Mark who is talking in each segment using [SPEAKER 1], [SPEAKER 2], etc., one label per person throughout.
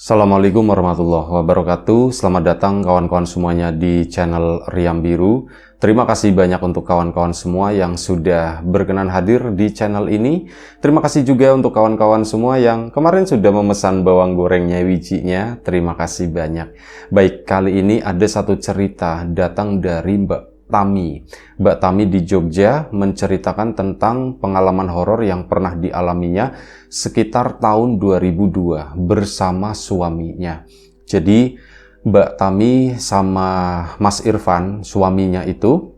[SPEAKER 1] Assalamualaikum warahmatullahi wabarakatuh. Selamat datang kawan-kawan semuanya di channel Riam Biru. Terima kasih banyak untuk kawan-kawan semua yang sudah berkenan hadir di channel ini. Terima kasih juga untuk kawan-kawan semua yang kemarin sudah memesan bawang gorengnya wijinya. Terima kasih banyak. Baik, kali ini ada satu cerita datang dari Mbak Tami. Mbak Tami di Jogja menceritakan tentang pengalaman horor yang pernah dialaminya sekitar tahun 2002 bersama suaminya. Jadi Mbak Tami sama Mas Irfan, suaminya itu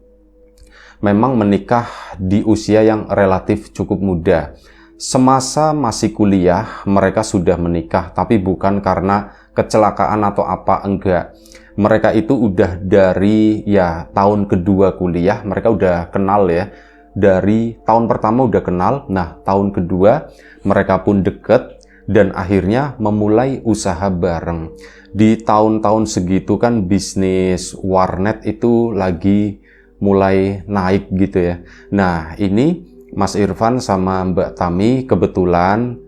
[SPEAKER 1] memang menikah di usia yang relatif cukup muda. Semasa masih kuliah, mereka sudah menikah, tapi bukan karena kecelakaan atau apa, enggak. Mereka itu udah dari tahun kedua kuliah, mereka udah kenal ya. Dari tahun pertama udah kenal, nah tahun kedua mereka pun deket dan akhirnya memulai usaha bareng. Di tahun-tahun segitu kan bisnis warnet itu lagi mulai naik gitu ya. Nah ini Mas Irfan sama Mbak Tami kebetulan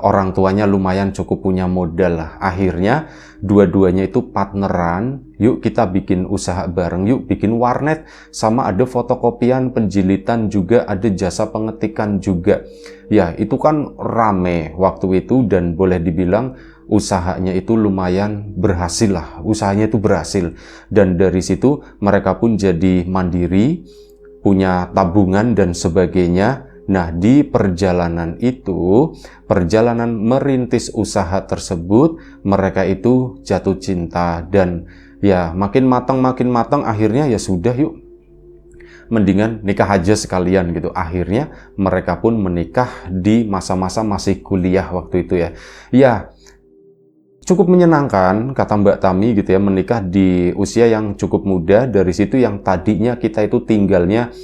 [SPEAKER 1] orang tuanya lumayan cukup punya modal lah. Akhirnya dua-duanya itu partneran, yuk kita bikin usaha bareng, yuk bikin warnet, sama ada fotokopian, penjilitan juga, ada jasa pengetikan juga. Ya itu kan rame waktu itu dan boleh dibilang usahanya itu lumayan berhasil lah, usahanya itu berhasil. Dan dari situ mereka pun jadi mandiri, punya tabungan dan sebagainya. Nah, di perjalanan itu, perjalanan merintis usaha tersebut, mereka itu jatuh cinta dan ya makin matang, akhirnya ya sudah yuk, mendingan nikah aja sekalian gitu. Akhirnya mereka pun menikah di masa-masa masih kuliah waktu itu ya. Ya, cukup menyenangkan kata Mbak Tami gitu ya, menikah di usia yang cukup muda. Dari situ yang tadinya kita itu tinggalnya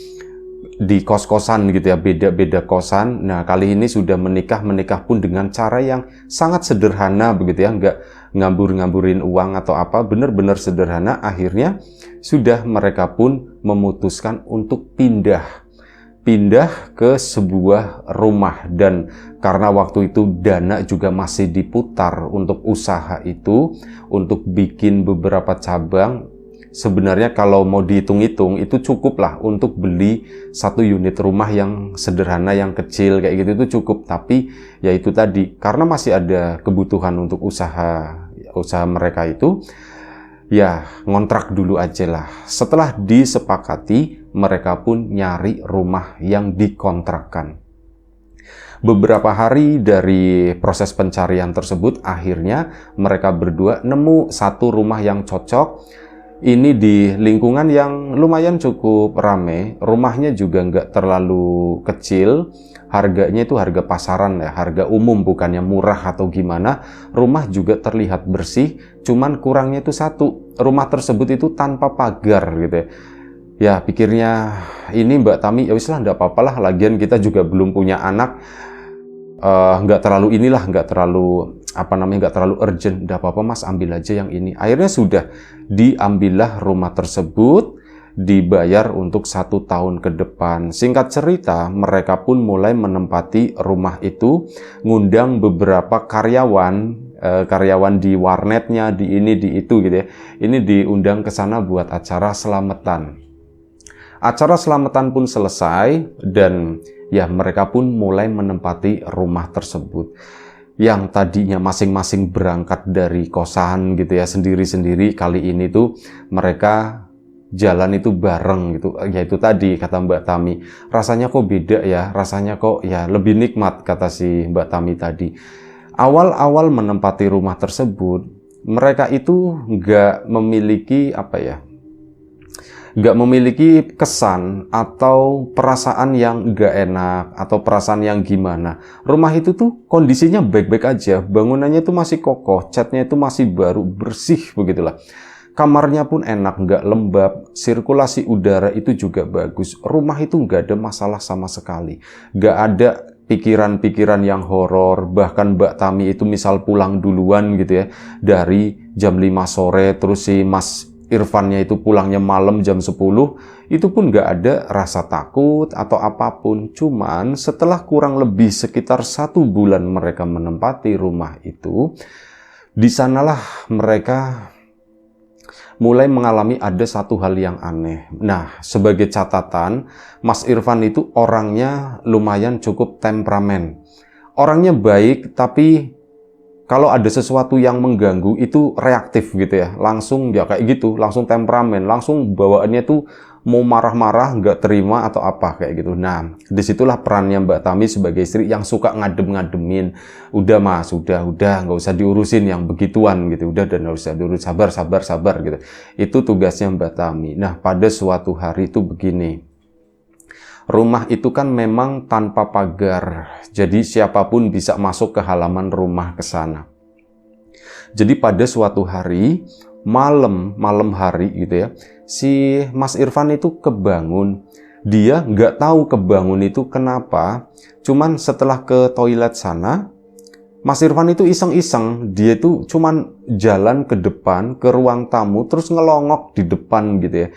[SPEAKER 1] di kos-kosan gitu ya, beda-beda kosan. Nah kali ini sudah menikah pun dengan cara yang sangat sederhana begitu ya, nggak ngambur-ngamburin uang atau apa, benar-benar sederhana. Akhirnya sudah mereka pun memutuskan untuk pindah ke sebuah rumah. Dan karena waktu itu dana juga masih diputar untuk usaha itu, untuk bikin beberapa cabang. Sebenarnya kalau mau dihitung-hitung itu cukup lah untuk beli satu unit rumah yang sederhana, yang kecil kayak gitu itu cukup. Tapi ya itu tadi, karena masih ada kebutuhan untuk usaha mereka itu, ya ngontrak dulu aja lah. Setelah disepakati, mereka pun nyari rumah yang dikontrakkan. Beberapa hari dari proses pencarian tersebut, akhirnya mereka berdua nemu satu rumah yang cocok. Ini di lingkungan yang lumayan cukup rame, rumahnya juga nggak terlalu kecil, harganya itu harga pasaran ya, harga umum, bukannya murah atau gimana. Rumah juga terlihat bersih, cuman kurangnya itu satu, rumah tersebut itu tanpa pagar gitu ya. Ya pikirnya ini Mbak Tami, ya wis lah nggak apa-apa lah, lagian kita juga belum punya anak, nggak terlalu nggak terlalu urgent, udah apa-apa mas, ambil aja yang ini. Akhirnya sudah diambillah rumah tersebut, dibayar untuk 1 tahun ke depan. Singkat cerita, mereka pun mulai menempati rumah itu, ngundang beberapa karyawan di warnetnya, di ini, di itu gitu ya. Ini diundang ke sana buat acara selamatan. Acara selamatan pun selesai dan ya mereka pun mulai menempati rumah tersebut. Yang tadinya masing-masing berangkat dari kosan gitu ya, sendiri-sendiri, kali ini tuh mereka jalan itu bareng gitu. Ya itu tadi kata Mbak Tami, rasanya kok beda ya, rasanya kok ya lebih nikmat, kata si Mbak Tami tadi. Awal-awal menempati rumah tersebut, mereka itu nggak memiliki kesan atau perasaan yang nggak enak atau perasaan yang gimana. Rumah itu tuh kondisinya baik-baik aja, bangunannya itu masih kokoh, catnya itu masih baru, bersih begitulah. Kamarnya pun enak, nggak lembab, sirkulasi udara itu juga bagus. Rumah itu nggak ada masalah sama sekali, nggak ada pikiran-pikiran yang horor. Bahkan Mbak Tami itu misal pulang duluan gitu ya, dari jam 5 sore, terus si Mas Irfannya itu pulangnya malam jam 10, itu pun nggak ada rasa takut atau apapun. Cuman setelah kurang lebih sekitar 1 bulan mereka menempati rumah itu, Di sanalah mereka mulai mengalami ada satu hal yang aneh. Nah, sebagai catatan, Mas Irfan itu orangnya lumayan cukup temperamen. Orangnya baik, tapi kalau ada sesuatu yang mengganggu itu reaktif gitu ya. Langsung ya kayak gitu, langsung temperamen, langsung bawaannya tuh mau marah-marah, nggak terima atau apa kayak gitu. Nah, disitulah perannya Mbak Tami sebagai istri yang suka ngadem-ngademin. Udah mas, udah, nggak usah diurusin yang begituan gitu. Udah, dan nggak usah diurus, sabar gitu. Itu tugasnya Mbak Tami. Nah, pada suatu hari itu begini. Rumah itu kan memang tanpa pagar, jadi siapapun bisa masuk ke halaman rumah ke sana. Jadi pada suatu hari, malam hari gitu ya, si Mas Irfan itu kebangun. Dia nggak tahu kebangun itu kenapa, cuman setelah ke toilet sana, Mas Irfan itu iseng-iseng, dia itu cuman jalan ke depan, ke ruang tamu, terus ngelongok di depan gitu ya.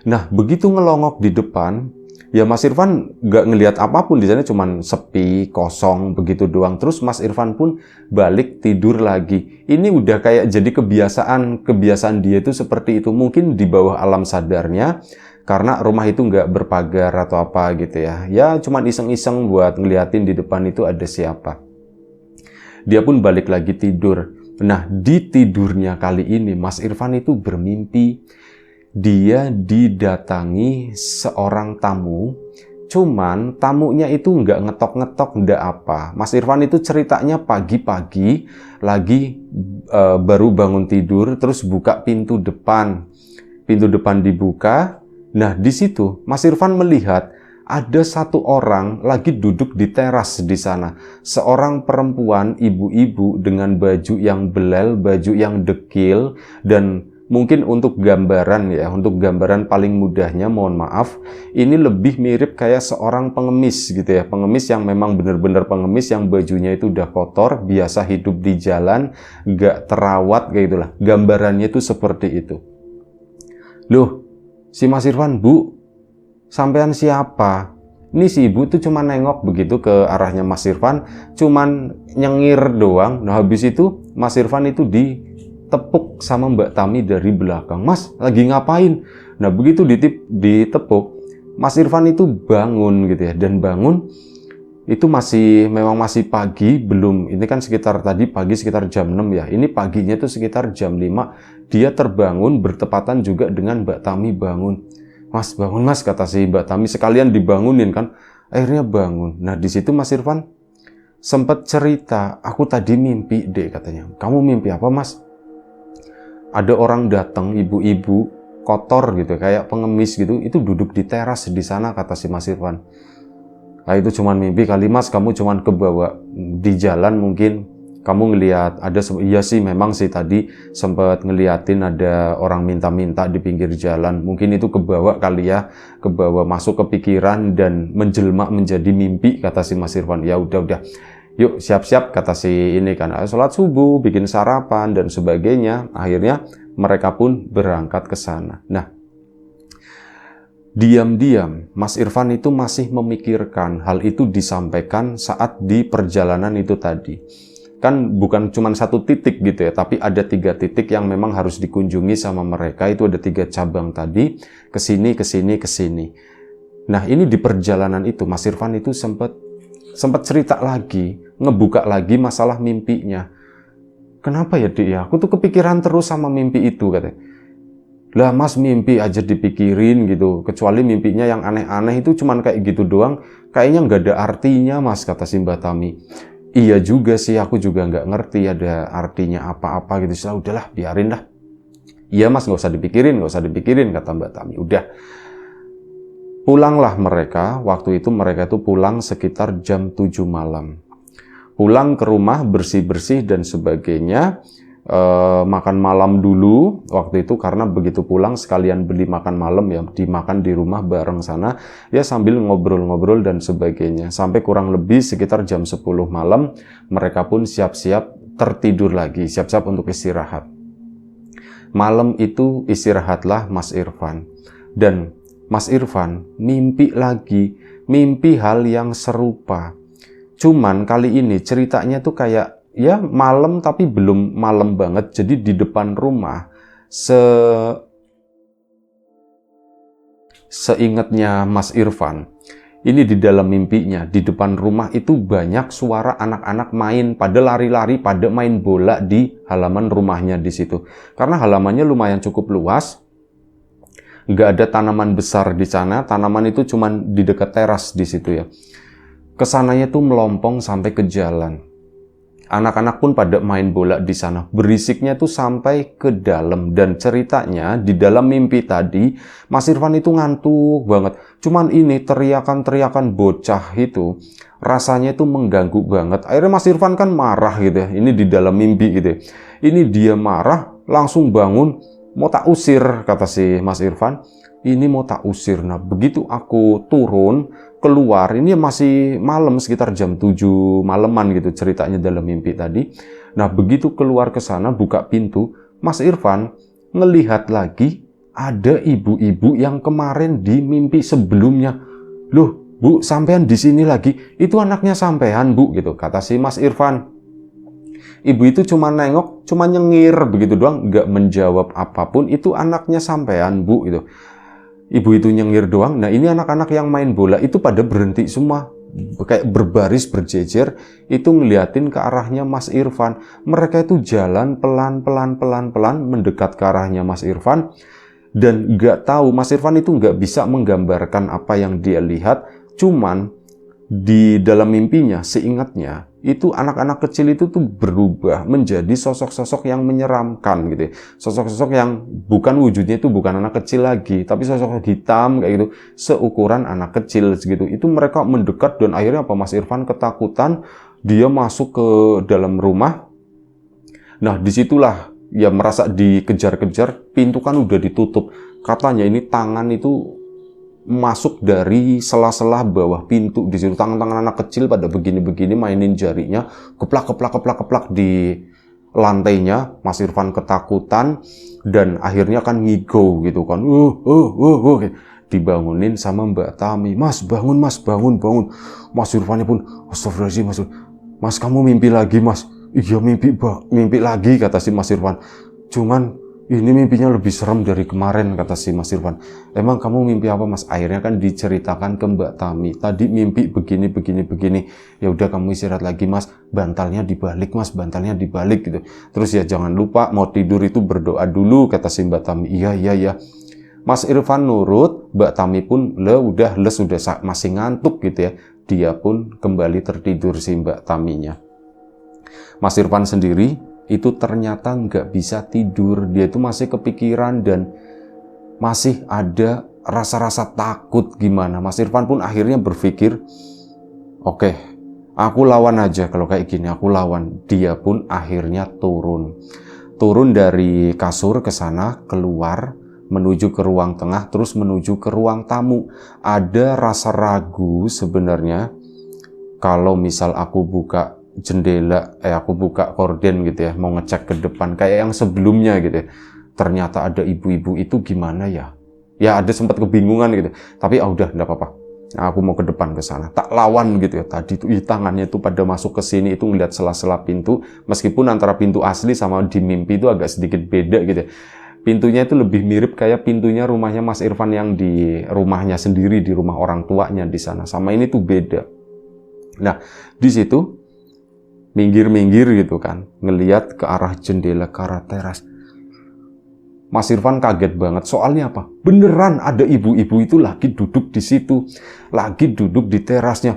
[SPEAKER 1] Nah, begitu ngelongok di depan, ya Mas Irfan nggak ngelihat apapun, di sana cuman sepi, kosong, begitu doang. Terus Mas Irfan pun balik tidur lagi. Ini udah kayak jadi kebiasaan dia itu seperti itu. Mungkin di bawah alam sadarnya, karena rumah itu nggak berpagar atau apa gitu ya. Ya cuman iseng-iseng buat ngeliatin di depan itu ada siapa. Dia pun balik lagi tidur. Nah, di tidurnya kali ini Mas Irfan itu bermimpi dia didatangi seorang tamu, cuman tamunya itu nggak ngetok-ngetok, nggak apa. Mas Irfan itu ceritanya pagi-pagi lagi baru bangun tidur, terus buka pintu depan dibuka. Nah, di situ Mas Irfan melihat ada satu orang lagi duduk di teras di sana. Seorang perempuan, ibu-ibu dengan baju yang belel, baju yang dekil, dan mungkin untuk gambaran paling mudahnya, mohon maaf, ini lebih mirip kayak seorang pengemis gitu ya. Pengemis yang memang benar-benar pengemis, yang bajunya itu udah kotor, biasa hidup di jalan, nggak terawat kayak gitulah. Gambarannya itu seperti itu. Loh, si Mas Irfan, Bu, sampean siapa? Ini si ibu tuh cuma nengok begitu ke arahnya Mas Irfan, cuman nyengir doang. Nah, habis itu Mas Irfan itu ditepuk sama Mbak Tami dari belakang. Mas, lagi ngapain? Nah, begitu ditepuk, Mas Irfan itu bangun gitu ya. Dan bangun itu memang masih pagi, belum, ini kan sekitar tadi pagi sekitar jam 6 ya. Ini paginya itu sekitar jam 5. Dia terbangun bertepatan juga dengan Mbak Tami bangun. Mas, bangun mas, kata si Mbak Tami, sekalian dibangunin kan. Akhirnya bangun. Nah, di situ Mas Irfan sempat cerita, aku tadi mimpi deh katanya. Kamu mimpi apa mas? Ada orang datang, ibu-ibu kotor gitu, kayak pengemis gitu, itu duduk di teras di sana, kata si Mas Irfan. Nah, itu cuman mimpi kali mas, kamu cuman kebawa di jalan mungkin. Kamu ngelihat ada, iya sih memang sih tadi sempat ngeliatin ada orang minta-minta di pinggir jalan. Mungkin itu kebawa kali ya, kebawa masuk ke pikiran dan menjelma menjadi mimpi, kata si Mas Irfan. Ya udah. Yuk siap-siap, kata si ini kan, sholat subuh, bikin sarapan dan sebagainya. Akhirnya mereka pun berangkat ke sana. Nah, diam-diam Mas Irfan itu masih memikirkan hal itu disampaikan saat di perjalanan itu tadi. Kan bukan cuma satu titik gitu ya, tapi ada 3 titik yang memang harus dikunjungi sama mereka. Itu ada 3 cabang tadi, kesini. Nah, ini di perjalanan itu Mas Irfan itu sempat cerita lagi, ngebuka lagi masalah mimpinya. Kenapa ya Dik ya? Aku tuh kepikiran terus sama mimpi itu katanya. Lah mas, mimpi aja dipikirin gitu. Kecuali mimpinya yang aneh-aneh itu cuman kayak gitu doang. Kayaknya nggak ada artinya mas, kata si Mbak Tami. Iya juga sih, aku juga nggak ngerti ada artinya apa-apa gitu. Udahlah, biarin lah. Iya mas, nggak usah dipikirin, kata Mbak Tami. Udah. Pulanglah mereka, waktu itu mereka tuh pulang sekitar jam 7 malam. Pulang ke rumah, bersih-bersih dan sebagainya. Makan malam dulu waktu itu, karena begitu pulang sekalian beli makan malam ya, dimakan di rumah bareng sana ya, sambil ngobrol-ngobrol dan sebagainya. Sampai kurang lebih sekitar jam 10 malam mereka pun siap-siap tertidur lagi, siap-siap untuk istirahat. Malam itu istirahatlah Mas Irfan, dan Mas Irfan mimpi lagi, mimpi hal yang serupa. Cuman kali ini ceritanya tuh kayak ya malam tapi belum malam banget. Jadi di depan rumah, seingatnya Mas Irfan, ini di dalam mimpinya, di depan rumah itu banyak suara anak-anak main, pada lari-lari, pada main bola di halaman rumahnya di situ. Karena halamannya lumayan cukup luas, nggak ada tanaman besar di sana, tanaman itu cuma di dekat teras di situ ya. Kesananya tuh melompong sampai ke jalan. Anak-anak pun pada main bola di sana. Berisiknya tuh sampai ke dalam. Dan ceritanya di dalam mimpi tadi, Mas Irfan itu ngantuk banget. Cuman ini teriakan-teriakan bocah itu rasanya itu mengganggu banget. Akhirnya Mas Irfan kan marah gitu ya. Ini di dalam mimpi gitu ya. Ini dia marah, langsung bangun. Mau tak usir, kata si Mas Irfan. Ini mau tak usir. Nah, begitu aku turun, keluar, ini masih malam sekitar jam 7 malaman gitu ceritanya dalam mimpi tadi. Nah, begitu keluar ke sana, buka pintu, Mas Irfan ngelihat lagi ada ibu-ibu yang kemarin di mimpi sebelumnya. Loh, Bu, sampean di sini lagi? Itu anaknya sampean, Bu, gitu, kata si Mas Irfan. Ibu itu cuma nengok, cuma nyengir begitu doang, nggak menjawab apapun. Itu anaknya sampean, Bu, gitu. Ibu itu nyengir doang. Nah, ini anak-anak yang main bola itu pada berhenti semua, kayak berbaris berjejer, itu ngeliatin ke arahnya Mas Irfan. Mereka itu jalan pelan-pelan mendekat ke arahnya Mas Irfan, dan nggak tahu, Mas Irfan itu nggak bisa menggambarkan apa yang dia lihat. Cuman di dalam mimpinya, seingatnya, itu anak-anak kecil itu tuh berubah menjadi sosok-sosok yang menyeramkan gitu ya. Sosok-sosok yang bukan wujudnya itu bukan anak kecil lagi, tapi sosok hitam kayak gitu, seukuran anak kecil segitu. Itu mereka mendekat dan akhirnya apa, Mas Irfan ketakutan, dia masuk ke dalam rumah. Nah, disitulah ya merasa dikejar-kejar, pintu kan udah ditutup. Katanya ini tangan itu masuk dari sela-sela bawah pintu di situ. Tangan-tangan anak kecil pada begini-begini mainin jarinya, keplak di lantainya. Mas Irfan ketakutan dan akhirnya kan ngigo gitu kan. Dibangunin sama Mbak Tami. Mas, bangun Mas, bangun. Mas Irfannya pun, astagfirullahaladzim Mas, kamu mimpi lagi Mas. Iya mimpi lagi, kata si Mas Irfan. Cuman ini mimpinya lebih serem dari kemarin, kata si Mas Irfan. Emang kamu mimpi apa Mas? Akhirnya kan diceritakan ke Mbak Tami. Tadi mimpi begini. Ya udah kamu istirahat lagi Mas. Bantalnya dibalik Mas, bantalnya dibalik gitu. Terus ya jangan lupa mau tidur itu berdoa dulu, kata si Mbak Tami. Iya. Mas Irfan nurut, Mbak Tami pun udah masih ngantuk gitu ya. Dia pun kembali tertidur si Mbak Taminya. Mas Irfan sendiri itu ternyata nggak bisa tidur. Dia itu masih kepikiran dan masih ada rasa-rasa takut gimana. Mas Irfan pun akhirnya berpikir, oke, aku lawan aja kalau kayak gini, aku lawan. Dia pun akhirnya turun dari kasur ke sana, keluar menuju ke ruang tengah, terus menuju ke ruang tamu. Ada rasa ragu sebenarnya kalau misal aku buka jendela, aku buka korden gitu ya, mau ngecek ke depan kayak yang sebelumnya gitu ya. Ternyata ada ibu-ibu itu gimana ya? Ya ada sempat kebingungan gitu. Tapi udah enggak apa-apa. Nah, aku mau ke depan ke sana. Tak lawan gitu ya. Tadi tuh tangannya itu pada masuk ke sini itu ngeliat sela-sela pintu, meskipun antara pintu asli sama di mimpi itu agak sedikit beda gitu ya. Pintunya itu lebih mirip kayak pintunya rumahnya Mas Irfan yang di rumahnya sendiri, di rumah orang tuanya di sana. Sama ini tuh beda. Nah, di situ minggir gitu kan, ngeliat ke arah jendela, ke arah teras. Mas Irfan kaget banget, soalnya apa? Beneran ada ibu-ibu itu lagi duduk di situ, lagi duduk di terasnya.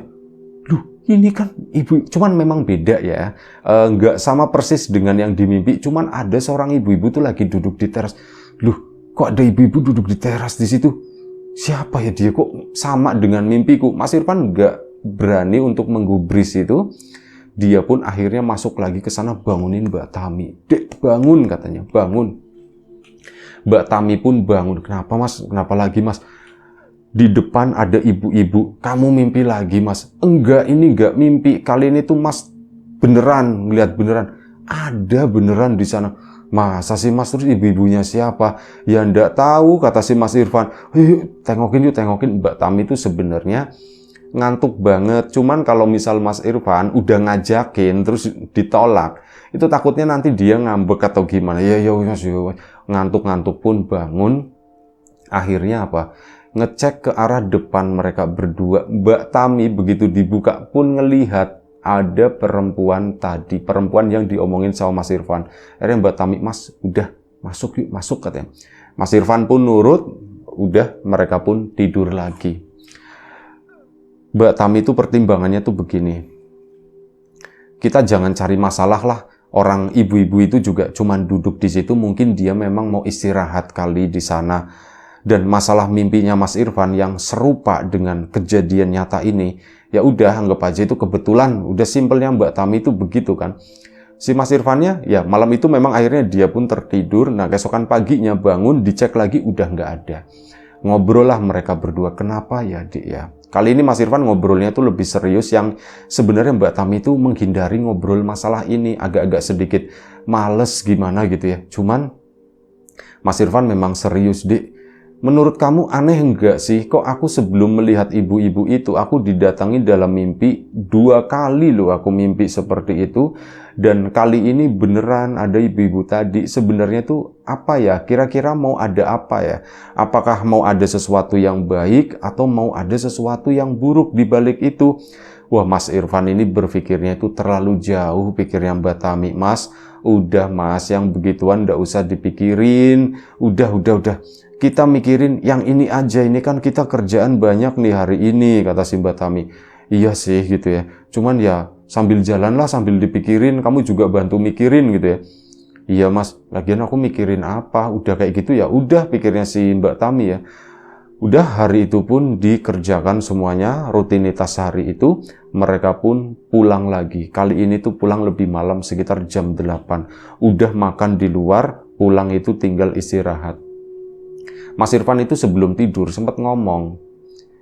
[SPEAKER 1] Loh, ini kan ibu, cuman memang beda ya, nggak sama persis dengan yang di mimpi, cuman ada seorang ibu-ibu tuh lagi duduk di teras. Loh, kok ada ibu-ibu duduk di teras di situ? Siapa ya dia, kok sama dengan mimpiku? Mas Irfan nggak berani untuk menggubris itu. Dia pun akhirnya masuk lagi ke sana, bangunin Mbak Tami. Dek, bangun, katanya, bangun. Mbak Tami pun bangun. Kenapa Mas? Kenapa lagi Mas? Di depan ada ibu-ibu. Kamu mimpi lagi Mas? Enggak, ini enggak mimpi. Kali ini tuh Mas beneran, ngeliat beneran. Ada beneran di sana. Masa sih Mas? Terus ibu-ibunya siapa? Ya enggak tahu, kata si Mas Irfan. Tengokin. Mbak Tami itu sebenarnya ngantuk banget. Cuman kalau misal Mas Irfan udah ngajakin terus ditolak, itu takutnya nanti dia ngambek atau gimana. Ya ngantuk-ngantuk pun bangun. Akhirnya apa? Ngecek ke arah depan mereka berdua. Mbak Tami begitu dibuka pun ngelihat ada perempuan tadi, perempuan yang diomongin sama Mas Irfan. Akhirnya Mbak Tami, Mas udah masuk yuk, masuk katanya. Mas Irfan pun nurut, udah mereka pun tidur lagi. Mbak Tami itu pertimbangannya tuh begini, kita jangan cari masalah lah. Orang ibu-ibu itu juga cuman duduk di situ, mungkin dia memang mau istirahat kali di sana. Dan masalah mimpinya Mas Irfan yang serupa dengan kejadian nyata ini, ya udah anggap aja itu kebetulan. Udah simpelnya Mbak Tami itu begitu kan. Si Mas Irfannya, ya malam itu memang akhirnya dia pun tertidur. Nah keesokan paginya bangun, dicek lagi udah nggak ada. Ngobrol lah mereka berdua, kenapa ya Dik ya. Kali ini Mas Irfan ngobrolnya tuh lebih serius, yang sebenarnya Mbak Tami itu menghindari ngobrol masalah ini, agak-agak sedikit males gimana gitu ya. Cuman Mas Irfan memang serius, Dik. Menurut kamu aneh enggak sih? Kok aku sebelum melihat ibu-ibu itu, aku didatangi dalam mimpi 2 kali loh aku mimpi seperti itu. Dan kali ini beneran ada ibu-ibu tadi. Sebenarnya tuh apa ya? Kira-kira mau ada apa ya? Apakah mau ada sesuatu yang baik atau mau ada sesuatu yang buruk di balik itu? Wah, Mas Irfan ini berpikirnya itu terlalu jauh pikirnya Mbak Tami. Mas, udah Mas, yang begituan nggak usah dipikirin. Udah. Kita mikirin yang ini aja, ini kan kita kerjaan banyak nih hari ini, kata si Mbak Tami. Iya sih gitu ya, cuman ya sambil jalan lah, sambil dipikirin, kamu juga bantu mikirin gitu ya. Iya Mas, lagian aku mikirin apa, udah kayak gitu ya, udah pikirnya si Mbak Tami ya. Udah hari itu pun dikerjakan semuanya, rutinitas hari itu, mereka pun pulang lagi. Kali ini tuh pulang lebih malam, sekitar jam 8. Udah makan di luar, pulang itu tinggal istirahat. Mas Irfan itu sebelum tidur sempat ngomong,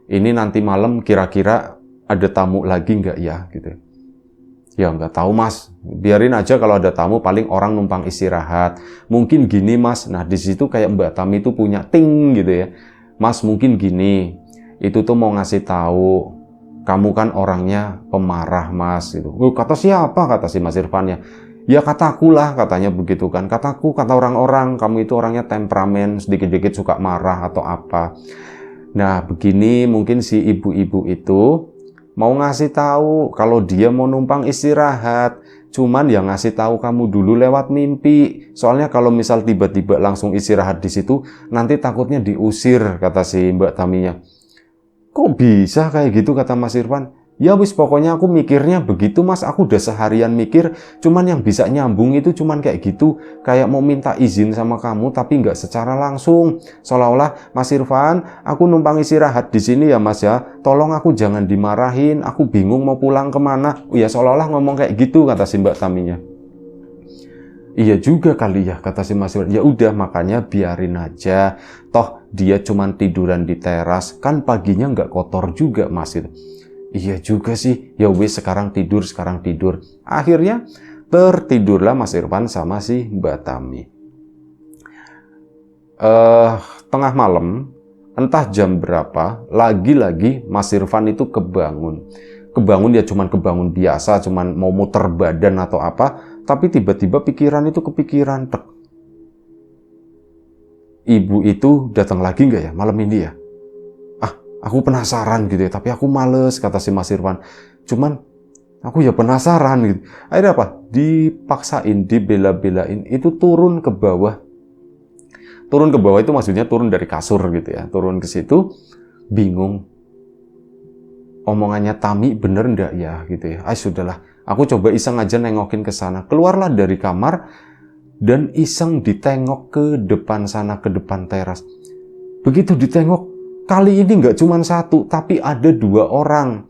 [SPEAKER 1] ini nanti malam kira-kira ada tamu lagi nggak ya gitu. Ya nggak tahu Mas, biarin aja kalau ada tamu paling orang numpang istirahat. Mungkin gini Mas, nah di situ kayak Mbak Tami itu punya ting gitu ya. Mas mungkin gini, itu tuh mau ngasih tahu, kamu kan orangnya pemarah Mas gitu. Kata siapa? Kata si Mas Irfan ya. Ya kataku lah, katanya begitu kan. Kataku, kata orang-orang, kamu itu orangnya temperamen, sedikit-sedikit suka marah atau apa. Nah, begini mungkin si ibu-ibu itu mau ngasih tahu kalau dia mau numpang istirahat. Cuman yang ngasih tahu kamu dulu lewat mimpi. Soalnya kalau misal tiba-tiba langsung istirahat di situ, nanti takutnya diusir, kata si Mbak Taminya. Kok bisa kayak gitu, kata Mas Irfan. Ya wis pokoknya aku mikirnya begitu Mas, aku udah seharian mikir, cuman yang bisa nyambung itu cuman kayak gitu, kayak mau minta izin sama kamu tapi nggak secara langsung, seolah-olah Mas Irfan, aku numpang istirahat di sini ya Mas ya, tolong aku jangan dimarahin, aku bingung mau pulang kemana, ya seolah-olah ngomong kayak gitu, kata si Mbak Taminya. Iya juga kali ya, kata si Mas Irfan. Ya udah makanya biarin aja, toh dia cuman tiduran di teras, kan paginya nggak kotor juga Mas itu. Iya juga sih, ya wis sekarang tidur. Akhirnya tertidurlah Mas Irfan sama si Mbak Tami. Tengah malam, entah jam berapa, lagi-lagi Mas Irfan itu kebangun. Kebangun ya cuman kebangun biasa, cuman mau muter badan atau apa, tapi tiba-tiba pikiran itu kepikiran. Tek. Ibu itu datang lagi nggak ya malam ini ya? Aku penasaran gitu ya, tapi aku males, kata si Mas Irfan. Cuman aku ya penasaran gitu. Akhirnya apa? Dipaksain, dibela-belain, itu turun ke bawah. Turun ke bawah itu maksudnya turun dari kasur gitu ya. Turun ke situ, bingung. Omongannya Tami bener ndak ya gitu ya. Sudahlah, aku coba iseng aja nengokin ke sana. Keluarlah dari kamar dan iseng ditengok ke depan sana, ke depan teras. Begitu ditengok, kali ini nggak cuma satu, tapi ada 2 orang.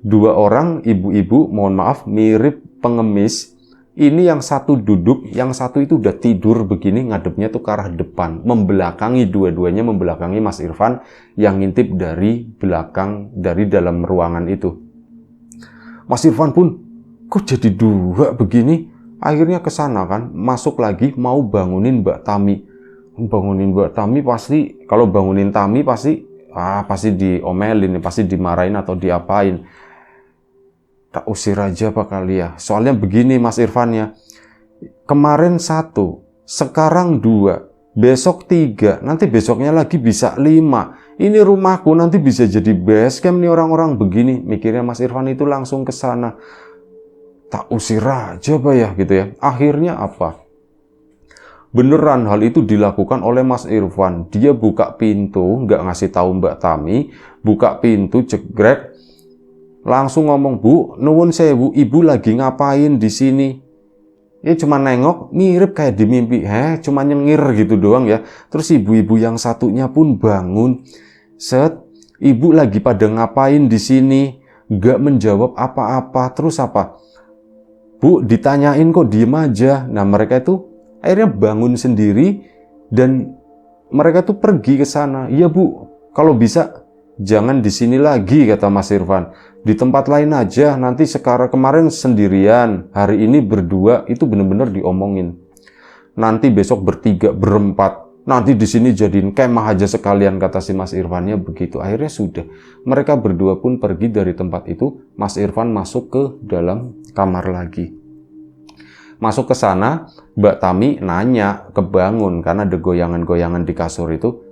[SPEAKER 1] 2 orang ibu-ibu, mohon maaf, mirip pengemis. Ini yang satu duduk, yang satu itu udah tidur begini, ngadepnya tuh ke arah depan. Membelakangi, dua-duanya membelakangi Mas Irfan yang ngintip dari belakang, dari dalam ruangan itu. Mas Irfan pun, kok jadi 2 begini? Akhirnya ke sana kan, masuk lagi mau bangunin Mbak Tami. Bangunin Mbak Tami pasti, kalau bangunin Tami pasti pasti diomelin, pasti dimarahin atau diapain. Tak usir aja apa kali ya. Soalnya begini Mas Irfan ya. Kemarin 1, sekarang 2, besok 3, nanti besoknya lagi bisa 5. Ini rumahku nanti bisa jadi base camp nih orang-orang begini. Mikirnya Mas Irfan itu langsung ke sana. Tak usir aja apa ya gitu ya. Akhirnya apa? Beneran hal itu dilakukan oleh Mas Irfan. Dia buka pintu, nggak ngasih tahu Mbak Tami, buka pintu, jegrek, langsung ngomong, "Bu, nuwun sewu, ibu lagi ngapain di sini?" Ya cuma nengok, mirip kayak di mimpi, cuma nyengir gitu doang ya. Terus ibu-ibu yang satunya pun bangun, set, "Ibu lagi pada ngapain di sini?" Nggak menjawab apa-apa. Terus apa? "Bu, ditanyain kok diem aja." Nah mereka itu akhirnya bangun sendiri dan mereka tuh pergi ke sana. "Iya Bu, kalau bisa jangan di sini lagi," kata Mas Irfan. "Di tempat lain aja, nanti sekarang kemarin sendirian, hari ini berdua," itu bener-bener diomongin. "Nanti besok bertiga, berempat, nanti di sini jadiin kemah aja sekalian," kata si Mas Irfannya begitu. Akhirnya sudah, mereka berdua pun pergi dari tempat itu. Mas Irfan masuk ke dalam kamar lagi. Masuk ke sana, Mbak Tami nanya, kebangun karena ada goyangan-goyangan di kasur itu.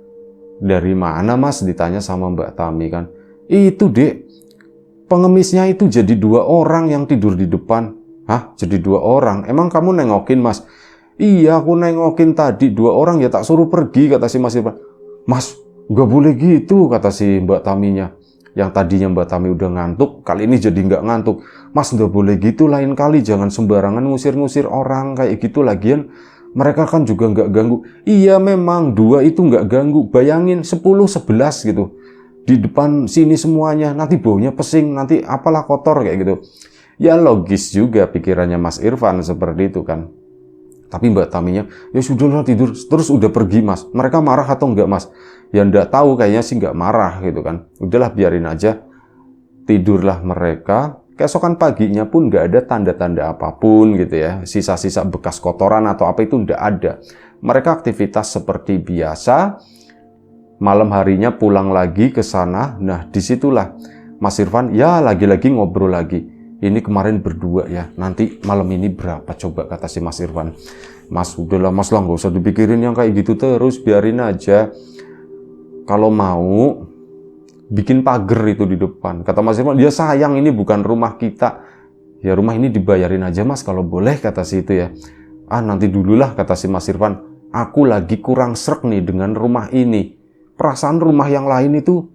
[SPEAKER 1] "Dari mana Mas?" ditanya sama Mbak Tami kan. "Itu Dek, pengemisnya itu jadi 2 orang yang tidur di depan." "Hah? Jadi 2 orang? Emang kamu nengokin Mas?" "Iya, aku nengokin tadi 2 orang ya tak suruh pergi," kata si Mas Irfan. "Mas, gak boleh gitu," kata si Mbak Taminya. Yang tadinya Mbak Tami udah ngantuk, kali ini jadi nggak ngantuk. "Mas, nggak boleh gitu, lain kali jangan sembarangan ngusir-ngusir orang kayak gitu, lagian mereka kan juga nggak ganggu." "Iya memang 2 itu nggak ganggu, bayangin 10, 11 gitu. Di depan sini semuanya, nanti baunya pesing, nanti apalah kotor kayak gitu." Ya logis juga pikirannya Mas Irfan seperti itu kan. Tapi Mbak Taminya, "Ya sudahlah tidur," terus udah pergi Mas. "Mereka marah atau enggak Mas?" Ya enggak tahu, kayaknya sih enggak marah gitu kan. Udahlah biarin aja. Tidurlah mereka. Keesokan paginya pun enggak ada tanda-tanda apapun gitu ya. Sisa-sisa bekas kotoran atau apa itu enggak ada. Mereka aktivitas seperti biasa. Malam harinya pulang lagi ke sana. Nah disitulah Mas Irfan ya lagi-lagi ngobrol lagi. "Ini kemarin berdua ya, nanti malam ini berapa coba," kata si Mas Irfan. "Mas udahlah Mas lah, nggak usah dipikirin yang kayak gitu terus, biarin aja. Kalau mau bikin pagar itu di depan," kata Mas Irfan. "Ya sayang, ini bukan rumah kita." "Ya rumah ini dibayarin aja Mas kalau boleh," kata si itu ya. Nanti dululah," kata si Mas Irfan. "Aku lagi kurang srek nih dengan rumah ini. Perasaan rumah yang lain itu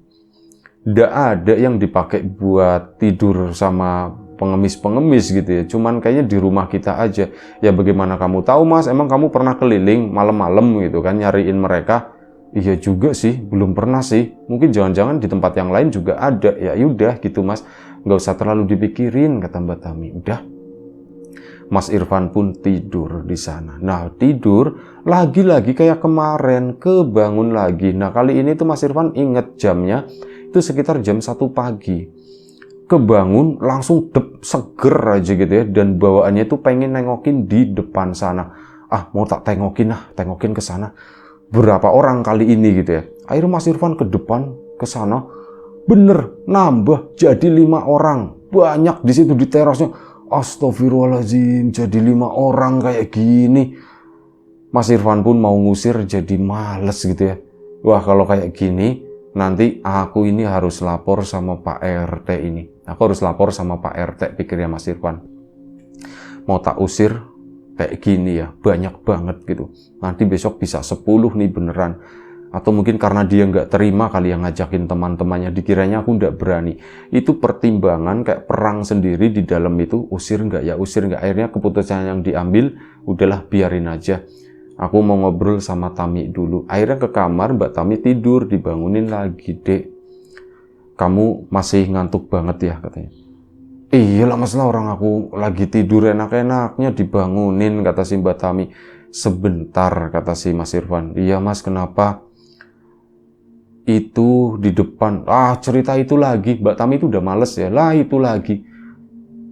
[SPEAKER 1] nggak ada yang dipakai buat tidur sama pengemis-pengemis gitu ya. Cuman kayaknya di rumah kita aja." "Ya bagaimana kamu tahu Mas? Emang kamu pernah keliling malam-malam gitu kan nyariin mereka?" "Iya juga sih, belum pernah sih. Mungkin jangan-jangan di tempat yang lain juga ada." "Ya udah gitu Mas, nggak usah terlalu dipikirin," kata Mbak Tami. Udah. Mas Irfan pun tidur di sana. Nah tidur lagi-lagi kayak kemarin, kebangun lagi. Nah kali ini tuh Mas Irfan inget jamnya, itu sekitar jam 1 pagi. Kebangun langsung seger aja gitu ya, dan bawaannya itu pengen nengokin di depan sana. Mau tak tengokin ke sana. Berapa orang kali ini gitu ya. Akhirnya Mas Irfan ke depan ke sana. Bener, nambah jadi 5 orang. Banyak di situ di terasnya. Astagfirullahaladzim, jadi 5 orang kayak gini. Mas Irfan pun mau ngusir jadi males gitu ya. Wah kalau kayak gini, nanti aku ini harus lapor sama Pak RT ini. Aku harus lapor sama Pak RT, pikirnya Mas Irfan. Mau tak usir kayak gini ya, banyak banget gitu. Nanti besok bisa 10 nih beneran. Atau mungkin karena dia nggak terima kali yang ngajakin teman-temannya, dikiranya aku nggak berani. Itu pertimbangan kayak perang sendiri di dalam itu, usir nggak ya, usir nggak. Akhirnya keputusan yang diambil, udahlah biarin aja. Aku mau ngobrol sama Tami dulu. Akhirnya ke kamar, Mbak Tami tidur, dibangunin lagi. "Dek, kamu masih ngantuk banget ya," katanya. "Iyalah Mas lah, orang aku lagi tidur enak-enaknya dibangunin," kata si Mbak Tami. "Sebentar," kata si Mas Irfan. "Iya Mas, kenapa?" "Itu di depan." Cerita itu lagi. Mbak Tami itu udah males ya. "Lah itu lagi."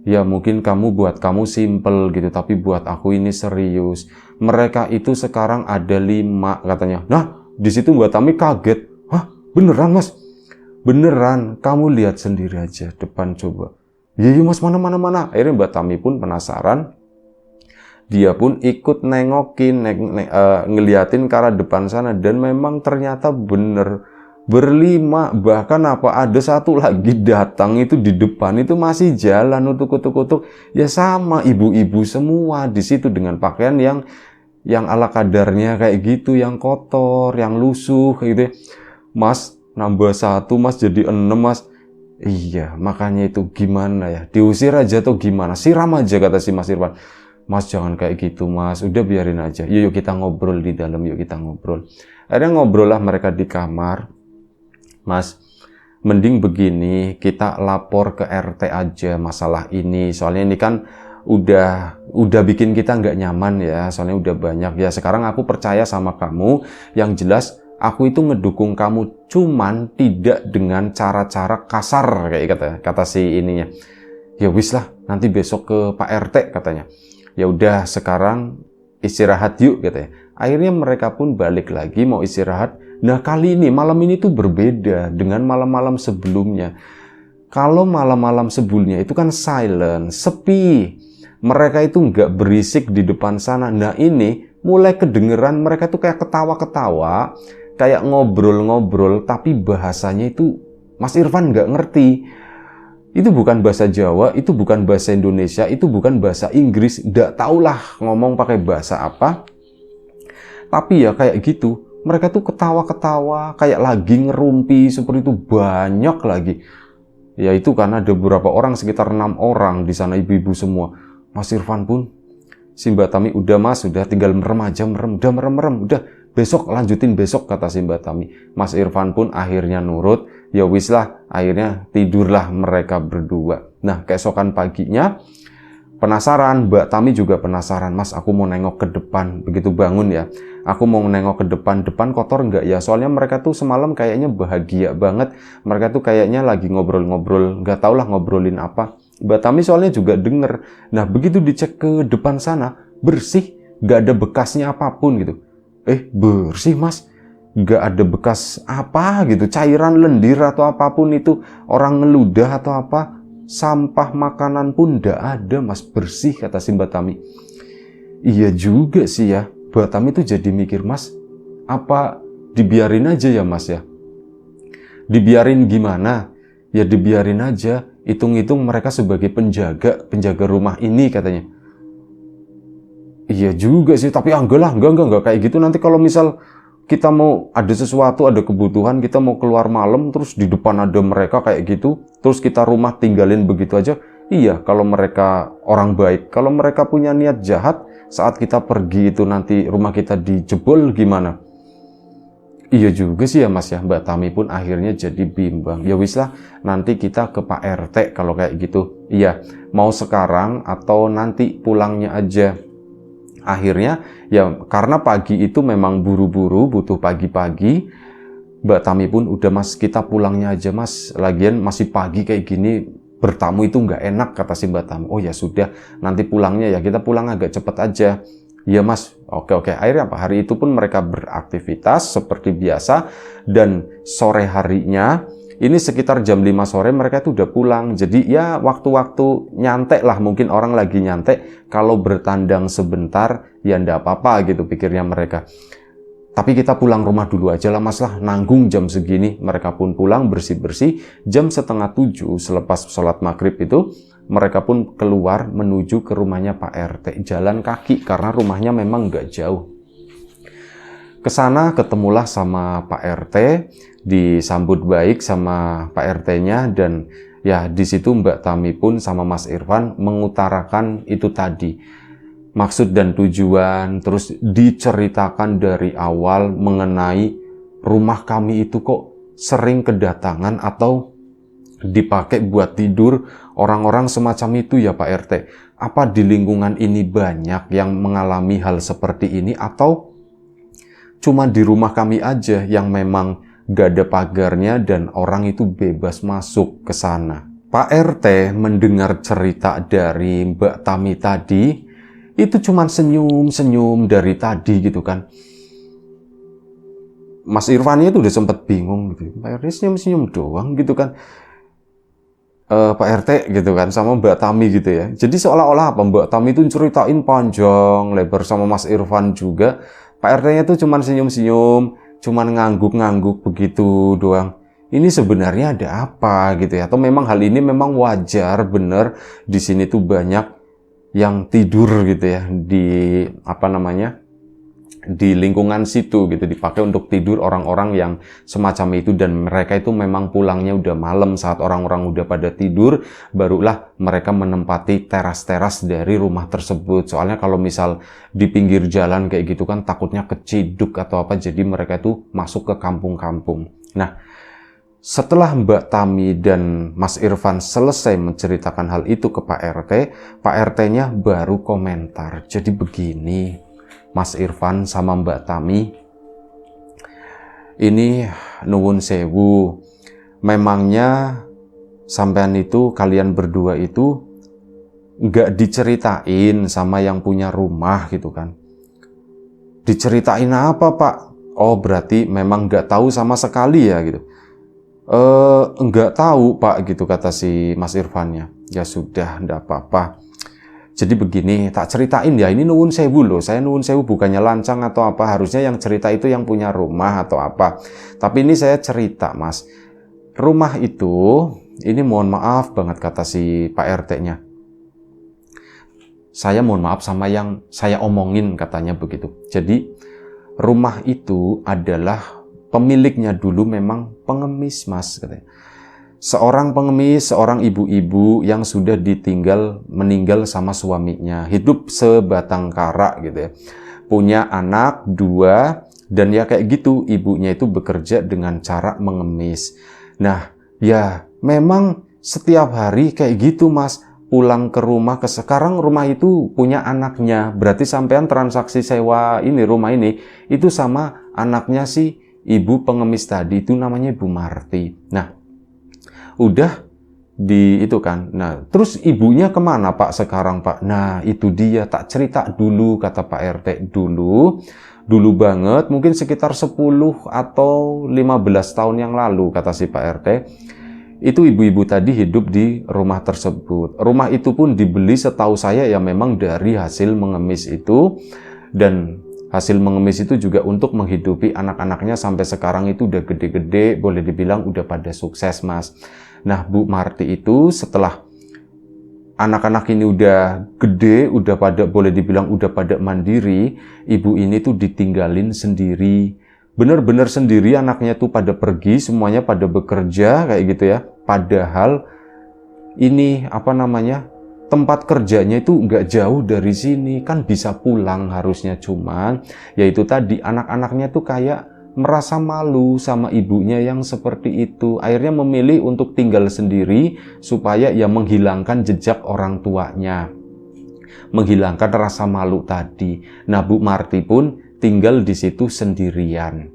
[SPEAKER 1] "Ya mungkin buat kamu simple gitu, tapi buat aku ini serius. Mereka itu sekarang ada 5 katanya." Nah di situ Mbak Tami kaget. "Hah, beneran Mas? Beneran, kamu lihat sendiri aja depan coba. Iya mas, mana. Akhirnya Mbak Tami pun penasaran. Dia pun ikut nengokin, ngeliatin ke arah depan sana. Dan memang ternyata bener berlima. Bahkan ada satu lagi datang itu di depan itu masih jalan utuk-utuk. Ya sama, ibu-ibu semua di situ dengan pakaian yang ala kadarnya kayak gitu, yang kotor, yang lusuh gitu. Mas, nambah 1 mas jadi 6 mas. Iya, makanya itu gimana ya? Diusir aja atau gimana? Siram aja kata si Mas Irfan. Mas jangan kayak gitu mas, udah biarin aja. Yuk kita ngobrol di dalam, yuk kita ngobrol. Akhirnya ngobrol lah mereka di kamar. Mas, mending begini, kita lapor ke RT aja masalah ini. Soalnya ini kan udah bikin kita nggak nyaman ya. Soalnya udah banyak ya. Sekarang aku percaya sama kamu. Yang jelas aku itu ngedukung kamu, cuman tidak dengan cara-cara kasar kayak kata si ininya. Ya wis lah, nanti besok ke Pak RT katanya. Ya udah sekarang istirahat yuk katanya. Akhirnya mereka pun balik lagi mau istirahat. Nah kali ini malam ini tuh berbeda dengan malam-malam sebelumnya. Kalau malam-malam sebelumnya itu kan silent, sepi. Mereka itu nggak berisik di depan sana. Nah ini mulai kedengeran mereka tuh kayak ketawa-ketawa, kayak ngobrol-ngobrol, tapi bahasanya itu Mas Irfan nggak ngerti. Itu bukan bahasa Jawa, itu bukan bahasa Indonesia, itu bukan bahasa Inggris, nggak tahulah ngomong pakai bahasa apa. Tapi ya kayak gitu, mereka tuh ketawa-ketawa, kayak lagi ngerumpi, seperti itu banyak lagi. Ya itu karena ada beberapa orang, sekitar 6 orang di sana, ibu-ibu semua. Mas Irfan pun, si Mbak Tami, udah mas, udah tinggal merem aja, merem, udah besok lanjutin besok kata si Mbak Tami. Mas Irfan pun akhirnya nurut. Ya wis lah, akhirnya tidurlah mereka berdua. Nah, keesokan paginya penasaran, Mbak Tami juga penasaran. Mas, aku mau nengok ke depan. Begitu bangun ya, aku mau nengok ke depan kotor nggak ya? Soalnya mereka tuh semalam kayaknya bahagia banget. Mereka tuh kayaknya lagi ngobrol-ngobrol, nggak tau lah ngobrolin apa. Mbak Tami soalnya juga denger. Nah, begitu dicek ke depan sana, bersih, nggak ada bekasnya apapun gitu. Bersih mas. Nggak ada bekas apa gitu, cairan lendir atau apapun itu, orang ngeludah atau apa, sampah makanan pun nggak ada mas, bersih kata si Mbak Tami. Iya juga sih ya, Mbak Tami tuh jadi mikir, mas, apa dibiarin aja ya mas ya? Dibiarin gimana? Ya dibiarin aja, hitung-hitung mereka sebagai penjaga rumah ini katanya. Iya juga sih, tapi enggak kayak gitu. Nanti kalau misal kita mau ada sesuatu, ada kebutuhan, kita mau keluar malam, terus di depan ada mereka kayak gitu, terus kita rumah tinggalin begitu aja. Iya, kalau mereka orang baik. Kalau mereka punya niat jahat, saat kita pergi itu nanti rumah kita dijebol gimana? Iya juga sih ya mas ya. Mbak Tami pun akhirnya jadi bimbang. Ya wis lah, nanti kita ke Pak RT kalau kayak gitu. Iya, mau sekarang atau nanti pulangnya aja. Akhirnya ya karena pagi itu memang buru-buru, butuh pagi-pagi, Mbak Tami pun udah mas kita pulangnya aja mas, lagian masih pagi kayak gini, bertamu itu nggak enak kata si Mbak Tami. Oh ya sudah, nanti pulangnya ya kita pulang agak cepet aja. Ya mas, oke. Akhirnya apa, hari itu pun mereka beraktivitas seperti biasa. Dan sore harinya ini sekitar jam 5 sore mereka tuh udah pulang. Jadi ya waktu-waktu nyantek lah, mungkin orang lagi nyantek. Kalau bertandang sebentar ya ndak apa-apa gitu pikirnya mereka. Tapi kita pulang rumah dulu aja lah mas lah, nanggung jam segini. Mereka pun pulang bersih-bersih. Jam 6:30 selepas sholat maghrib itu mereka pun keluar menuju ke rumahnya Pak RT. Jalan kaki karena rumahnya memang nggak jauh. Kesana ketemulah sama Pak RT, disambut baik sama Pak RT-nya, dan ya di situ Mbak Tami pun sama Mas Irfan mengutarakan itu tadi, maksud dan tujuan, terus diceritakan dari awal mengenai rumah kami itu kok sering kedatangan atau dipakai buat tidur orang-orang semacam itu ya Pak RT. Apa di lingkungan ini banyak yang mengalami hal seperti ini atau cuma di rumah kami aja yang memang gak ada pagarnya dan orang itu bebas masuk ke sana? Pak RT mendengar cerita dari Mbak Tami tadi, itu cuma senyum-senyum dari tadi gitu kan. Mas Irfannya itu udah sempat bingung gitu. Pak RT senyum-senyum doang gitu kan. Pak RT gitu kan sama Mbak Tami gitu ya. Jadi seolah-olah apa Mbak Tami itu ceritain panjang lebar sama Mas Irfan juga. Pak RT-nya tuh cuman senyum-senyum, cuman ngangguk-ngangguk begitu doang. Ini sebenarnya ada apa gitu ya? Atau memang hal ini memang wajar bener di sini tuh banyak yang tidur gitu ya di apa namanya? Di lingkungan situ gitu, dipakai untuk tidur orang-orang yang semacam itu, dan mereka itu memang pulangnya udah malam saat orang-orang udah pada tidur, barulah mereka menempati teras-teras dari rumah tersebut. Soalnya kalau misal di pinggir jalan kayak gitu kan takutnya keciduk atau apa, jadi mereka itu masuk ke kampung-kampung. Nah, setelah Mbak Tami dan Mas Irfan selesai menceritakan hal itu ke Pak RT, Pak RT-nya baru komentar. Jadi begini, Mas Irfan sama Mbak Tami, ini nuwun sewu, memangnya sampean itu, kalian berdua itu nggak diceritain sama yang punya rumah gitu kan? Diceritain apa Pak? Oh berarti memang nggak tahu sama sekali ya gitu. Nggak tahu Pak gitu kata si Mas Irfannya. Ya sudah, nggak apa-apa. Jadi begini, tak ceritain ya, ini nuwun sewu loh, saya nuwun sewu bukannya lancang atau apa, harusnya yang cerita itu yang punya rumah atau apa. Tapi ini saya cerita Mas, rumah itu, ini mohon maaf banget kata si Pak RT-nya. Saya mohon maaf sama yang saya omongin katanya begitu. Jadi rumah itu adalah pemiliknya dulu memang pengemis Mas katanya. Seorang pengemis, seorang ibu-ibu yang sudah meninggal sama suaminya, hidup sebatang kara gitu ya. Punya anak 2, dan ya kayak gitu, ibunya itu bekerja dengan cara mengemis. Nah, ya memang setiap hari kayak gitu Mas, pulang ke rumah, sekarang rumah itu punya anaknya, berarti sampean transaksi sewa ini, rumah ini, itu sama anaknya si ibu pengemis tadi, itu namanya Ibu Marti. Nah, udah di itu kan. Nah, terus ibunya kemana Pak sekarang Pak? Nah, itu dia, tak cerita dulu kata Pak RT. Dulu banget, mungkin sekitar 10 atau 15 tahun yang lalu kata si Pak RT. Itu ibu-ibu tadi hidup di rumah tersebut. Rumah itu pun dibeli setahu saya ya memang dari hasil mengemis itu, dan hasil mengemis itu juga untuk menghidupi anak-anaknya sampai sekarang itu udah gede-gede, boleh dibilang udah pada sukses Mas. Nah, Bu Marti itu setelah anak-anak ini udah gede, udah pada boleh dibilang udah pada mandiri, ibu ini tuh ditinggalin sendiri. Bener-bener sendiri, anaknya tuh pada pergi, semuanya pada bekerja kayak gitu ya. Padahal ini apa namanya, tempat kerjanya itu nggak jauh dari sini, kan bisa pulang harusnya, cuman yaitu tadi anak-anaknya tuh kayak merasa malu sama ibunya yang seperti itu. Akhirnya memilih untuk tinggal sendiri supaya ya menghilangkan jejak orang tuanya, menghilangkan rasa malu tadi. Nah, Bu Marti pun tinggal di situ sendirian.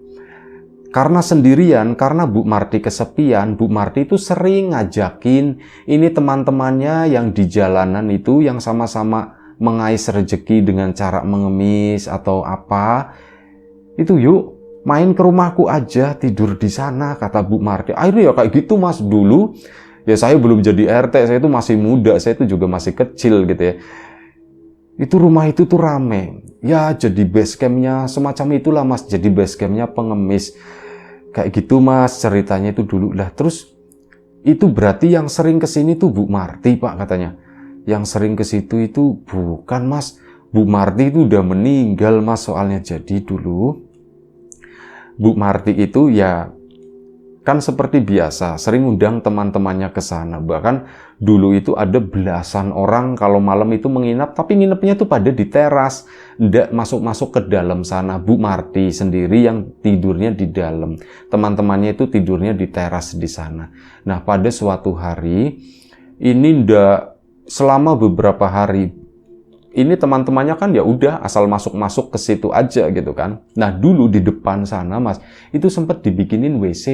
[SPEAKER 1] Karena sendirian, karena Bu Marti kesepian, Bu Marti itu sering ngajakin ini teman-temannya yang di jalanan itu, yang sama-sama mengais rezeki dengan cara mengemis atau apa, itu yuk main ke rumahku aja, tidur di sana, kata Bu Marti. Akhirnya ya kayak gitu Mas. Dulu ya saya belum jadi RT, saya itu masih muda, saya itu juga masih kecil gitu ya. Itu rumah itu tuh rame. Ya jadi base campnya semacam itulah Mas, jadi base campnya pengemis. Kayak gitu Mas ceritanya itu dulu lah. Terus itu berarti yang sering kesini tuh Bu Marti Pak katanya. Yang sering ke situ itu bukan Mas. Bu Marti itu udah meninggal Mas, soalnya jadi dulu Bu Marti itu ya kan seperti biasa sering undang teman-temannya ke sana. Bahkan dulu itu ada belasan orang kalau malam itu menginap, tapi nginepnya tuh pada di teras, nggak masuk-masuk ke dalam sana. Bu Marti sendiri yang tidurnya di dalam, teman-temannya itu tidurnya di teras di sana. Nah, pada suatu hari ini selama beberapa hari ini teman-temannya kan ya udah asal masuk-masuk ke situ aja gitu kan. Nah, dulu di depan sana Mas, itu sempat dibikinin WC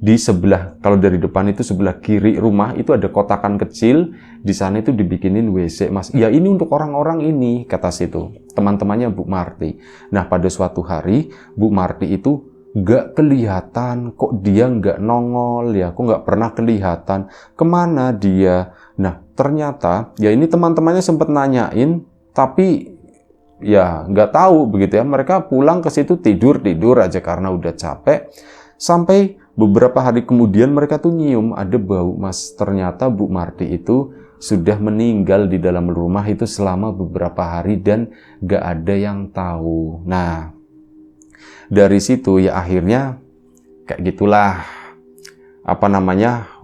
[SPEAKER 1] di sebelah, kalau dari depan itu sebelah kiri rumah itu ada kotakan kecil, di sana itu dibikinin WC Mas. Ya ini untuk orang-orang ini kata situ, teman-temannya Bu Marti. Nah, pada suatu hari Bu Marti itu nggak kelihatan, kok dia nggak nongol ya, kok nggak pernah kelihatan, kemana dia. Nah ternyata ya ini teman-temannya sempat nanyain, tapi ya nggak tahu begitu ya, mereka pulang ke situ tidur aja karena udah capek. Sampai beberapa hari kemudian mereka tuh nyium ada bau, Mas. Ternyata Bu Marti itu sudah meninggal di dalam rumah itu selama beberapa hari dan nggak ada yang tahu. Nah dari situ ya akhirnya kayak gitulah,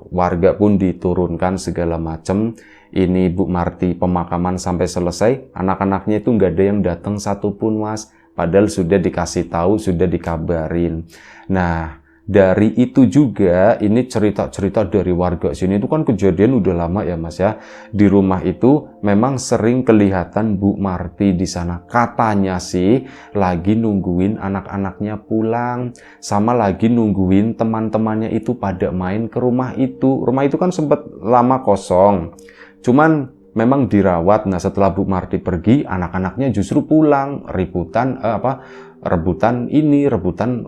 [SPEAKER 1] warga pun diturunkan segala macam. Ini Bu Marti pemakaman sampai selesai, anak-anaknya itu nggak ada yang datang satupun, Mas. Padahal sudah dikasih tahu, sudah dikabarin. Nah dari itu juga ini cerita-cerita dari warga sini itu kan kejadian udah lama ya Mas ya. Di rumah itu memang sering kelihatan Bu Marti di sana. Katanya sih lagi nungguin anak-anaknya pulang, sama lagi nungguin teman-temannya itu pada main ke rumah itu. Rumah itu kan sempat lama kosong. Cuman memang dirawat. Nah setelah Bu Marti pergi, anak-anaknya justru pulang, rebutan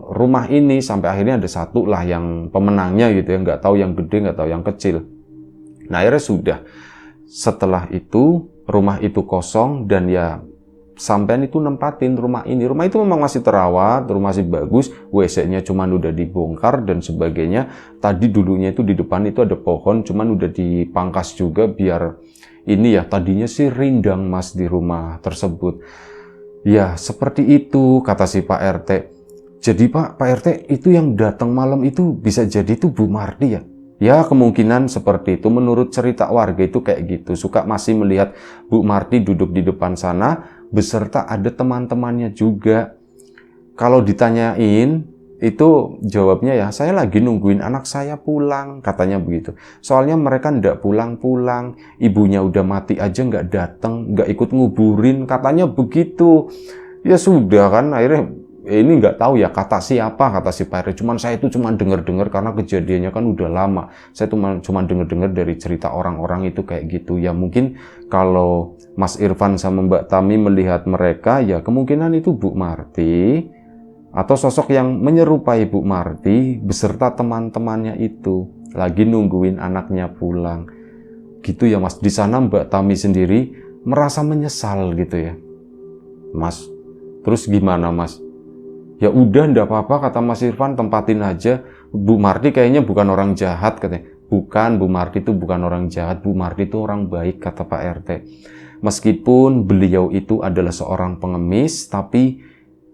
[SPEAKER 1] rumah ini, sampai akhirnya ada satu lah yang pemenangnya gitu ya, nggak tahu yang gede, nggak tahu yang kecil. Nah akhirnya sudah, setelah itu rumah itu kosong dan ya sampean itu nempatin rumah ini. Rumah itu memang masih terawat, rumah masih bagus, WC-nya cuman udah dibongkar dan sebagainya. Tadi dulunya itu di depan itu ada pohon, cuman udah dipangkas juga biar ini ya, tadinya sih rindang Mas di rumah tersebut. Ya seperti itu kata si Pak RT. Jadi Pak RT itu yang datang malam itu bisa jadi itu Bu Marti ya? Ya kemungkinan seperti itu, menurut cerita warga itu kayak gitu. Suka masih melihat Bu Marti duduk di depan sana beserta ada teman-temannya juga. Kalau ditanyain itu jawabnya ya, saya lagi nungguin anak saya pulang, katanya begitu. Soalnya mereka ndak pulang-pulang, ibunya udah mati aja nggak datang, nggak ikut nguburin, katanya begitu. Ya sudah kan, akhirnya ini nggak tahu ya kata siapa, kata si Pak RT. Cuman saya itu cuman dengar-dengar karena kejadiannya kan udah lama. Saya cuman dengar-dengar dari cerita orang-orang itu kayak gitu. Ya mungkin kalau Mas Irfan sama Mbak Tami melihat mereka, ya kemungkinan itu Bu Marti atau sosok yang menyerupai Bu Marti beserta teman-temannya itu lagi nungguin anaknya pulang. Gitu ya Mas. Di sana Mbak Tami sendiri merasa menyesal gitu ya. Mas, terus gimana Mas? Ya udah ndak apa-apa kata Mas Irfan, tempatin aja. Bu Marti kayaknya bukan orang jahat katanya. Bukan, Bu Marti itu bukan orang jahat. Bu Marti itu orang baik kata Pak RT. Meskipun beliau itu adalah seorang pengemis, tapi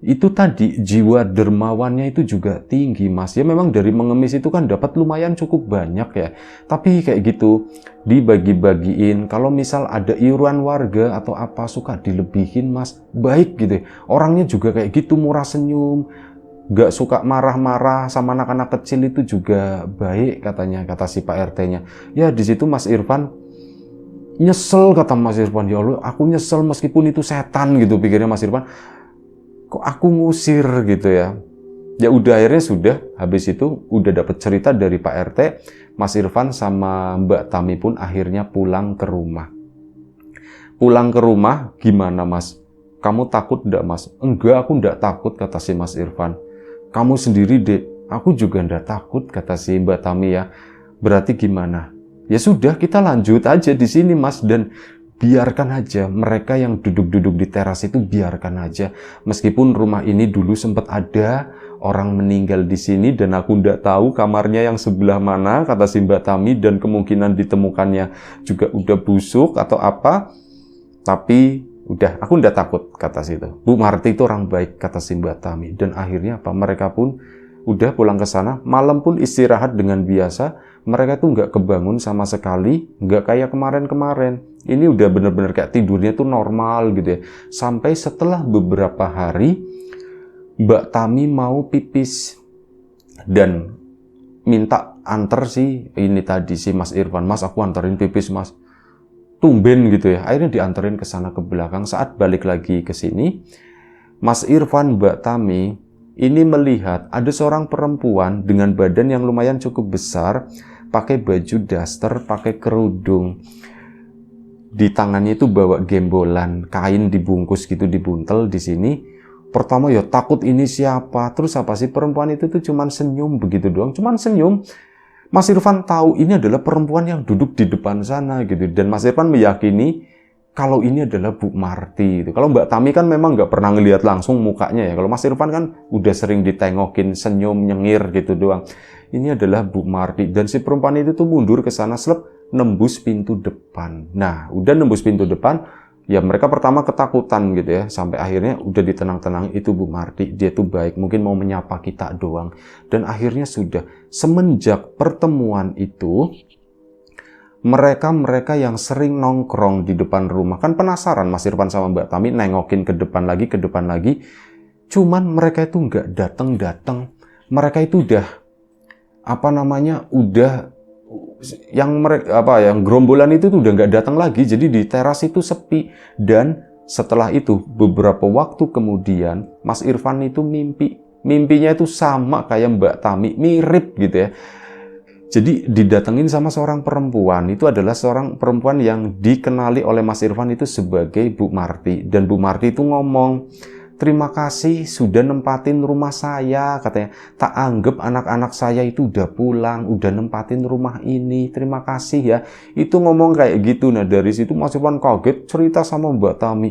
[SPEAKER 1] itu tadi jiwa dermawannya itu juga tinggi Mas. Ya memang dari mengemis itu kan dapat lumayan cukup banyak ya. Tapi kayak gitu dibagi-bagiin. Kalau misal ada iuran warga atau apa suka dilebihin Mas. Baik gitu. Orangnya juga kayak gitu, murah senyum, gak suka marah-marah sama anak-anak kecil itu juga baik katanya, kata si Pak RT-nya. Ya di situ Mas Irfan nyesel, kata Mas Irfan. Ya Allah, aku nyesel meskipun itu setan gitu pikirnya Mas Irfan. Kok aku ngusir gitu ya. Ya udah akhirnya sudah, habis itu udah dapat cerita dari Pak RT, Mas Irfan sama Mbak Tami pun akhirnya pulang ke rumah. Pulang ke rumah gimana Mas? Kamu takut enggak Mas? Enggak, aku enggak takut kata si Mas Irfan. Kamu sendiri Dek, aku juga enggak takut kata si Mbak Tami ya. Berarti gimana? Ya sudah kita lanjut aja di sini Mas, dan biarkan aja mereka yang duduk-duduk di teras itu, biarkan aja. Meskipun rumah ini dulu sempat ada orang meninggal di sini dan aku ndak tahu kamarnya yang sebelah mana kata si Mbak Tami, dan kemungkinan ditemukannya juga udah busuk atau apa. Tapi udah, aku ndak takut kata situ. Bu Marti itu orang baik kata si Mbak Tami. Dan akhirnya apa? Mereka pun udah pulang ke sana, malam pun istirahat dengan biasa. Mereka tuh nggak kebangun sama sekali, nggak kayak kemarin-kemarin. Ini udah bener-bener kayak tidurnya tuh normal gitu ya. Sampai setelah beberapa hari, Mbak Tami mau pipis dan minta anter sih ini tadi si Mas Irfan. Mas, aku anterin pipis Mas. Tumben gitu ya. Akhirnya dianterin ke sana ke belakang. Saat balik lagi ke sini, Mas Irfan, Mbak Tami ini melihat ada seorang perempuan dengan badan yang lumayan cukup besar, pakai baju daster, pakai kerudung. Di tangannya itu bawa gembolan, kain dibungkus gitu, dibuntel di sini. pertama ya takut ini siapa, terus apa sih perempuan itu tuh cuman senyum begitu doang, cuman senyum. Mas Irfan tahu ini adalah perempuan yang duduk di depan sana gitu, dan Mas Irfan meyakini kalau ini adalah Bu Marti gitu. Kalau Mbak Tami kan memang nggak pernah ngelihat langsung mukanya ya, kalau Mas Irfan kan udah sering ditengokin senyum nyengir gitu doang. Ini adalah Bu Marti, dan si perempuan itu tuh mundur ke sana selep nembus pintu depan. Nah, udah nembus pintu depan, ya mereka pertama ketakutan gitu ya, sampai akhirnya udah ditenang-tenang, itu Bu Marti, dia tuh baik, mungkin mau menyapa kita doang. Dan akhirnya sudah, semenjak pertemuan itu, mereka yang sering nongkrong di depan rumah, kan penasaran Mas Irfan sama Mbak Tami nengokin ke depan lagi, cuman mereka itu nggak datang-datang. Mereka itu udah yang gerombolan itu tuh udah nggak datang lagi, jadi di teras itu sepi. Dan setelah itu beberapa waktu kemudian Mas Irfan itu mimpinya itu sama kayak Mbak Tami, mirip gitu ya. Jadi didatengin sama seorang perempuan, itu adalah seorang perempuan yang dikenali oleh Mas Irfan itu sebagai Bu Marti. Dan Bu Marti itu ngomong, "Terima kasih sudah nempatin rumah saya," katanya. "Tak anggap anak-anak saya itu udah pulang, udah nempatin rumah ini. Terima kasih ya." Itu ngomong kayak gitu. Nah dari situ Mas Irfan kaget, cerita sama Mbak Tami.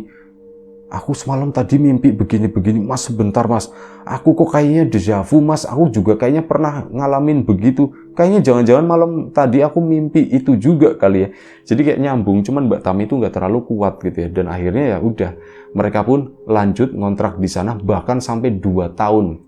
[SPEAKER 1] "Aku semalam tadi mimpi begini-begini, Mas, sebentar Mas. Aku kok kayaknya deja vu Mas, aku juga kayaknya pernah ngalamin begitu. Kayaknya jangan-jangan malam tadi aku mimpi itu juga kali ya." Jadi kayak nyambung, cuman Mbak Tami itu nggak terlalu kuat gitu ya. Dan akhirnya ya udah, mereka pun lanjut ngontrak di sana bahkan sampai 2 tahun.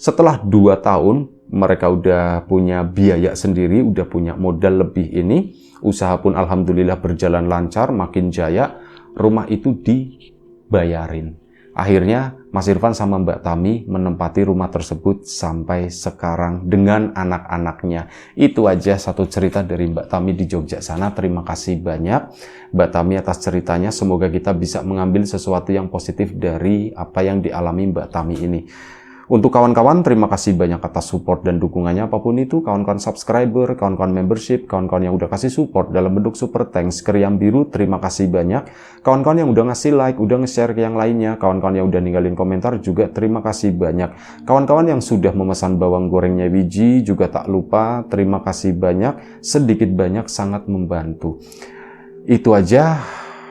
[SPEAKER 1] Setelah 2 tahun, mereka udah punya biaya sendiri, udah punya modal lebih ini. Usaha pun alhamdulillah berjalan lancar, makin jaya. Rumah itu dibayarin. Akhirnya Mas Irfan sama Mbak Tami menempati rumah tersebut sampai sekarang dengan anak-anaknya. Itu aja satu cerita dari Mbak Tami di Jogja sana. Terima kasih banyak Mbak Tami atas ceritanya. Semoga kita bisa mengambil sesuatu yang positif dari apa yang dialami Mbak Tami ini. Untuk kawan-kawan, terima kasih banyak atas support dan dukungannya apapun itu. Kawan-kawan subscriber, kawan-kawan membership, kawan-kawan yang udah kasih support dalam bentuk super thanks ke Riam Biru, terima kasih banyak. Kawan-kawan yang udah ngasih like, udah nge-share ke yang lainnya, kawan-kawan yang udah ninggalin komentar juga terima kasih banyak. Kawan-kawan yang sudah memesan bawang gorengnya Wiji juga tak lupa, terima kasih banyak. Sedikit banyak sangat membantu. Itu aja.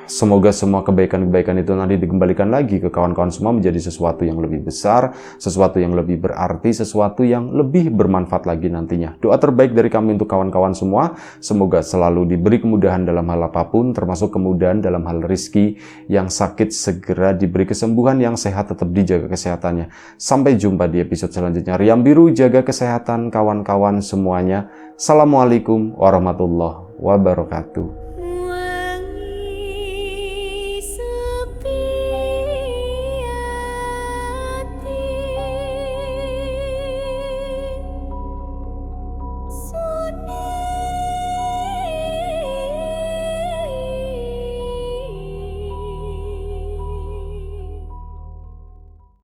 [SPEAKER 1] Semoga semua kebaikan-kebaikan itu nanti dikembalikan lagi ke kawan-kawan semua menjadi sesuatu yang lebih besar, sesuatu yang lebih berarti, sesuatu yang lebih bermanfaat lagi nantinya. Doa terbaik dari kami untuk kawan-kawan semua, semoga selalu diberi kemudahan dalam hal apapun, termasuk kemudahan dalam hal rizki, yang sakit segera diberi kesembuhan, yang sehat tetap dijaga kesehatannya. Sampai jumpa di episode selanjutnya. Riam Biru, jaga kesehatan kawan-kawan semuanya. Assalamualaikum warahmatullahi wabarakatuh.